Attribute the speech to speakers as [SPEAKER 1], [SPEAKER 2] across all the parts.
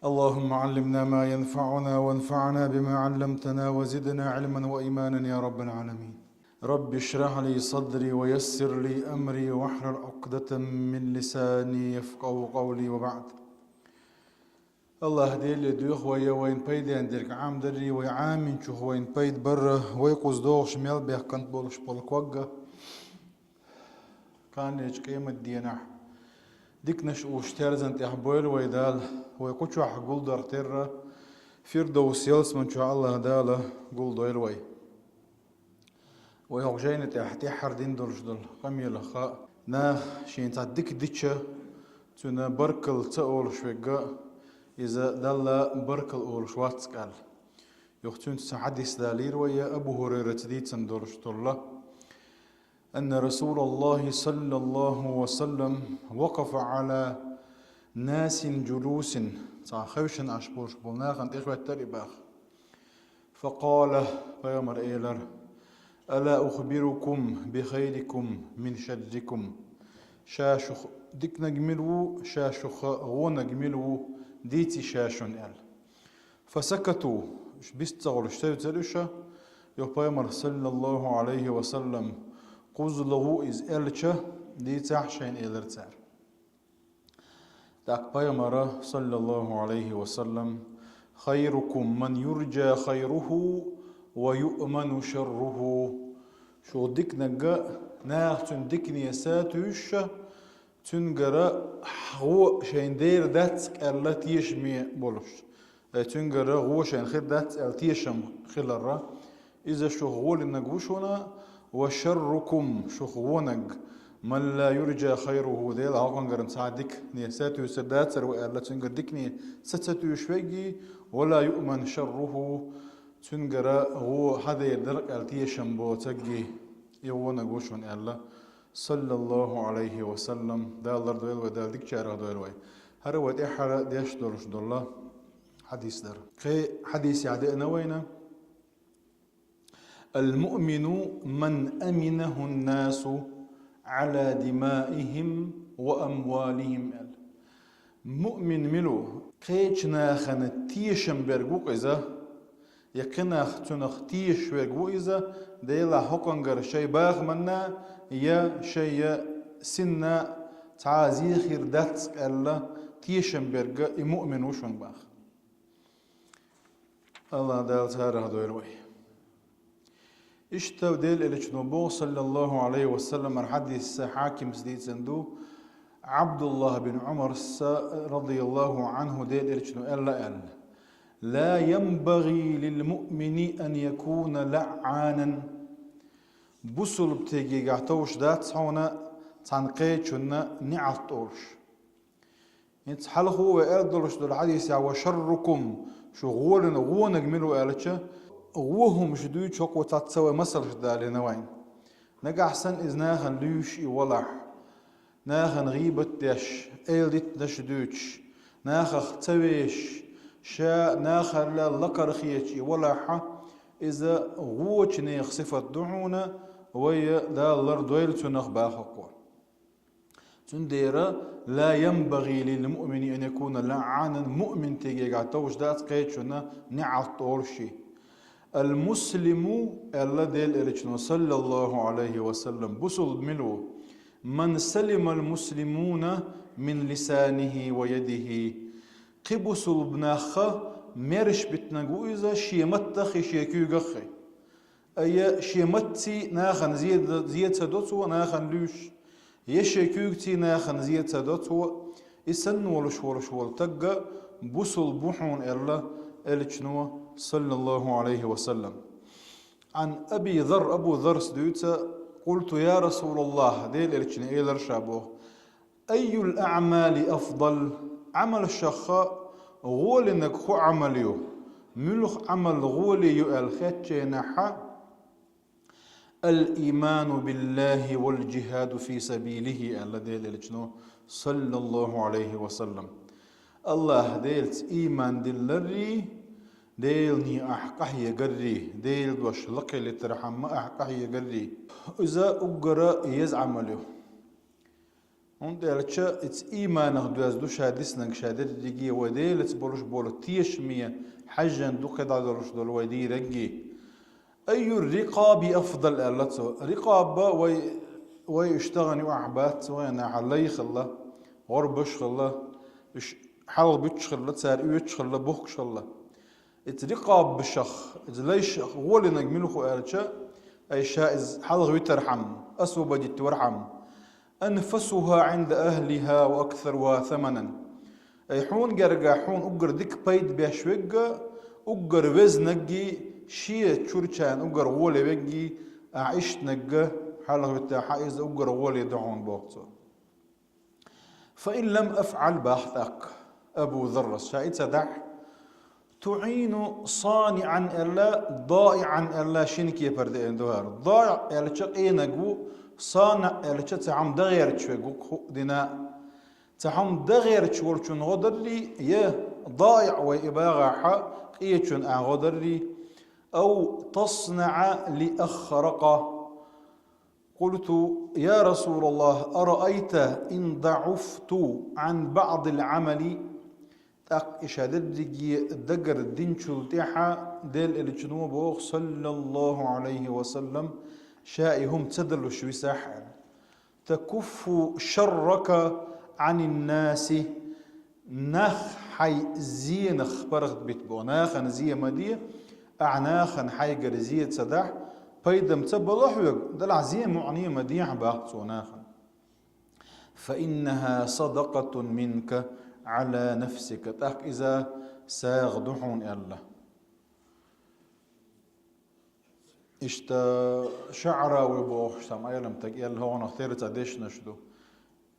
[SPEAKER 1] اللهم علمنا ما ينفعنا وانفعنا بما علمتنا وزدنا علما وإيمانا يا رب العالمين. رب اشرح لي صدري ويسر لي أمري واحلل عقدة من لساني يفقهوا قولي وبعد. الله هدي لي دوخ وين بيد عندك عام دري ويعامن شو وين بيد برا ويقوز دوغ شمال بيح كنت بولش بالكوجة كان يج قيمة ديناح ديكنش وشترزن تحبويل ويدال ويقوشوا حقول دارتر فيردوس يلس من شاء الله داله قول دويل وي ويهوجين تحتي حردين دولش دول قميل خاء نا شين تعديك ديتشا تنا بركل تقول شويقا إذا دالا بركل أول شواتس قال يختون تحديث دالير ويا أبو هريرة ديتسن دولش دول أن رسول الله صلى الله وسلم وقف على ناس جلوس صاخوشن أشبوش بولناخ أنت إخوة ترباخ فقال فيامر إيلر ألا أخبركم بخيركم من شركم شاشخ ديك نجملو شاشخ غو نجملو ديتي شاشون إل فسكتوا بيستغل اشتروا تلوشا يوبايمر صلى الله عليه وسلم قوزله إز إلشة دي تحشين إلرتار داك بايمر صلى الله عليه وسلم خيركم من يرجى خيره ويؤمن شره شو ديك نجا ناخ ديك نيساتوش تنجرا هو شين دير داتك ألا تيشمي بولش تنجرا هو شين خير دات ألا تيشم خلرا إذا شو غول النجوشنا وشركم شخونج من لا يرجى خيره ديل عقن قرن ساعدك نيساتو سدات سرو ألا تنجر ديكني ستتو شويجي ولا يؤمن شره تنجر هو هذا يدرك التيشم بو تجي يوانا قوشون ألا صلى الله عليه وسلم دال دويل ودال ديك شارع دويل وي هروت إحرا ديش دولش دولا حديث در خي حديث يعدئنا وينا المؤمن من أمنه الناس على دمائهم وأموالهم مؤمن ملو قيتنا خن تيشم برغو إذا يقنا تنخ تيش برغو إذا ديلا حقنقر شي باغ منا يا شي سنة تعازي خير داتك ألا تيشم برغ مؤمن وشون باغ الله دال تاره دويلوي اشتو ديل الجنوبو صلى الله عليه وسلم الحديث حاكم سديد سندو عبد الله بن عمر رضي الله عنه ديل الجنو ألا لا ينبغي للمؤمن أن يكون لعانا بسل بتيجي قعتوش دات هنا تنقيتشنا نعطوش يتحلخو وإردلش دول الحديث وشركم شغولنا غونك ملو ألتش غوهم شدوي شوك وتتسوى مصر شدالي نوين نقع أحسن إذ ناخن ليش يولح ناخن غيبت ديش إيلدت نشدوش ناخخ تويش شا ناخر لا لقر خيش يولح إذا غوش نيخ صفة دعونا ويا دا لردويل تنخ باخقوا تنديرا لا ينبغي للمؤمن أن يكون لعانا مؤمن تيجي قعتوش دات قيتشنا نعطورشي المسلم الذي الرجل صلى الله عليه وسلم بصل ملو من سلم المسلمون من لسانه ويده قبصل بناخ مرش بتنقو إذا شيمتخي شيكو غخي أي شيمتي ناخن زيد سدوتو ناخن لوش يشيكوكتي ناخن زيد سدوتو إسن ولش والتقى بصل بوحون إلا الجنوة صلى الله عليه وسلم عن أبو ذر سدوتا قلت يا رسول الله ديل إلكشن إيلر شابوه أي الأعمال أفضل عمل الشخاء غول إنك خو عمليو ملخ عمل غولي الخاتش نحا الإيمان بالله والجهاد في سبيله الذي إلكشنو صلى الله عليه وسلم الله ديلت إيمان دلري ديلني أحقه يقري ديل دوش لقي لترحم أحقه يقري إذا أقرأ يزعم له Und elche its imanach du as du shadisnang shadet digi وديل تبولش بول تيش مية حجا دو قدا دولش دول ودي رجي أي الرقاب أفضل ألتو رقاب ويشتغني وعبات وين علي خلا غربش خلا حال بيتش خلا تسار يتش خلا بوخ خلا اترقاب بشخ ليش هو اللي نجمله خو ألتشا أي شائز حال غيترحم أسو بدي تورحم أنفسها عند أهلها وأكثرها ثمنا أي حون جرجا حون أجر ديك بيد بيشوجا أجر وزنجي شيء تشورشان أجر وولي بيجي أعيش نجا حاله بتاعها إذا أجر وولي دعون بوقته فإن لم أفعل بحثك أبو ذر شايت سدح تعين صانعا إلا ضائعا إلا شنك يبرد إندوار ضائع إلا شقي نجو صانع إلا تعم دغير تشوجو دنا تعم دغير تشورشون غدري يه ضائع وإباغة إيشون غدري أو تصنع لأخرق قلت يا رسول الله أرأيت إن ضعفت عن بعض العمل إشادة دقر الدين شلتيحة ديل الجنوب صلى الله عليه وسلم شائهم تدلوا شوي ساحر تكف شرك عن الناس نخ حي زينخ برغت بيتبو ناخن زي مدية أعناخن حي قرزية سدح بيدم تبلح دلع زي معنية مديع باقت ناخن فإنها صدقة منك على نفسك تاك إذا ساغدحون الله اشتا شعرا وبوخ شتم أيلم تقيل هون اختيرت أديش نشدو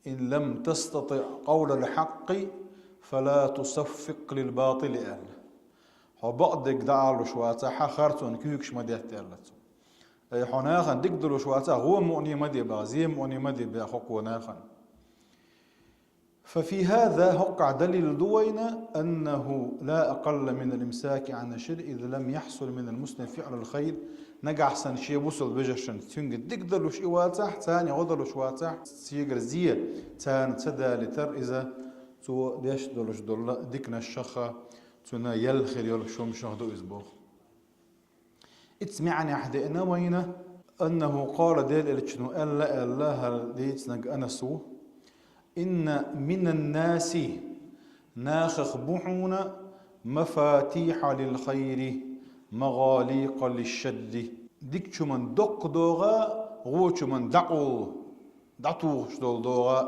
[SPEAKER 1] إن لم تستطع قول الحق فلا تصفق للباطل أهل هو بعضك دعالو شواتا حخرتون كيوكش مديت أهلتو أي حناخن دقدلو شواتا هو مؤني مدي بغزيم مؤني مدي بأخوك وناخن ففي هذا وقع دليل دوينا أنه لا أقل من الإمساك عن الشر إذا لم يحصل من المسلم فعل الخير نجح سن شيء وصل بجشن تنجد دقدلو شيء واتح ثاني غدلو شواتح سيجر زية ثان تدا لتر إذا تو ديش دلوش دل ديكنا الشخة تنا يلخر يلشوم شهدو إزبوخ اتسمعني أحدنا وينا أنه قال ديل إلتشنو ألا الله ديت نج أنسو إن من الناس ناخخ بحون مفاتيح للخير مغاليق للشد ديك من دق دوغا غوش من دعتو شدول دوغا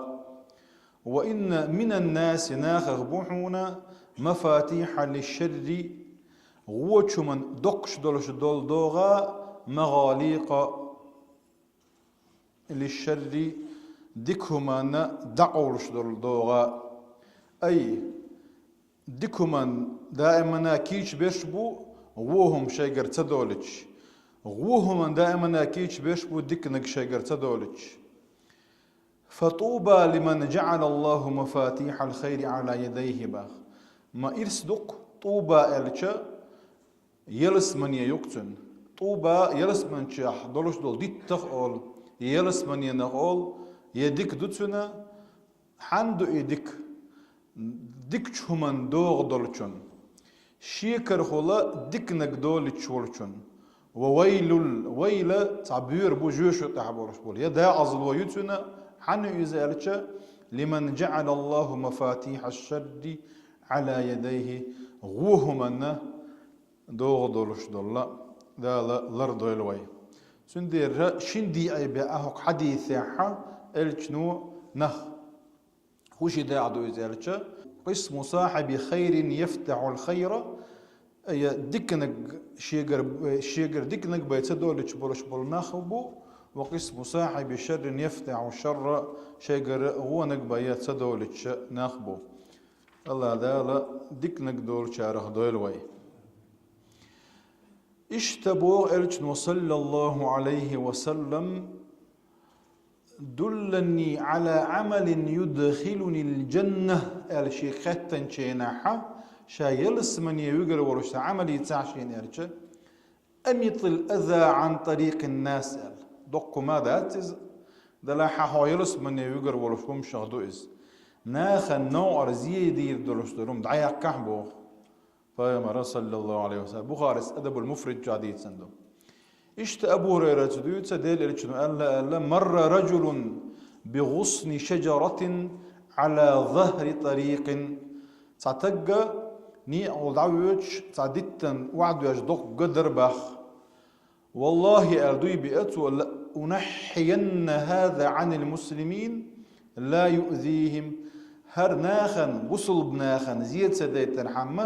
[SPEAKER 1] وإن من الناس ناخخ بحون مفاتيح للشر غوش من دق شدول دوغا مغاليق للشر ديكهمان دعورش دوغا أي ديكهمان دائما كيش بيشبو غوهم شيجر تدولج غوهم دائما كيش بيشبو ديكنك شيجر تدولج فطوبى لمن جعل الله مفاتيح الخير على يديه باخ ما إرسدق طوبى إلشا يلس من يقتن طوبى يلس من شاح دولش دول ديت تقول يلس من ينقول يديك دوتسونا حندو يديك ديك شومن دوغ دولچون شيكر خولا ديك نك دولچ ولچون وويل ويل تعبير بو جوشو تحبورش بول يدا ازل ويتسونا حنو يزالچا لمن جعل الله مفاتيح الشر على يديه غوهمن دوغ دولش دولا دا لردو الوي سندير شندي اي بأهق حديثها الجنو نخ وش داعدو يزالشا قسم صاحب خير يفتح الخير أي دكنك شيجر دكنك بيتدولش برش بالنخبو وقسم صاحب شر يفتح الشر شيجر غونك بيتدولش نخبو الله دالا دكنك دول شارخ دولوي اشتبوا الجنو صلى الله عليه وسلم دلني على عمل يدخلني الجنة الشيخة شيناحة شايلس من يوجر ورش عملي تعشين إرجع أميط الأذى عن طريق الناس دق ماذا دلا حايلس من يوجر ولفهم شهدو إز ناخ النوع أرزيه دير دلوشترم دعيا كحبو فيما صلى الله عليه وسلم بخارس أدب المفرد جاديد سندو إشت أبو هريرة تدويت سديل إلتشنو ألا مر رجل بغصن شجرة على ظهر طريق تعتقى ني أول دعوتش تعديتن وعدو يجدق قدر بخ والله أردوي بأت ولا أنحين هذا عن المسلمين لا يؤذيهم هر ناخن وصل بناخن زيد سديتن حمى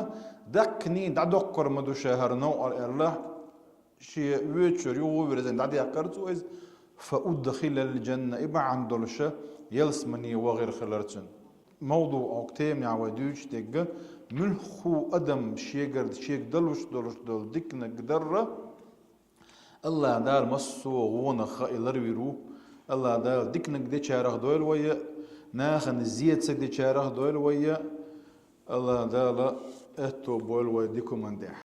[SPEAKER 1] دقني دعدقر مدو شهر نوع الله شيء ويتشر يو ورزن دعدي أقرتو إز فأدخل الجنة إبا عن دولشة يلسمني وغير خلرتن موضوع أوكتيم يا ودوش تيجا ملخو أدم شيقر شيق دلوش دول ديكنا قدرة الله دال مسو غونا خائلر ويرو الله دال ديكنا قدي شارخ دويل ويا ناخن زيت سكدي شارخ دويل ويا الله دال اتو بويل ويا ديكو من ديح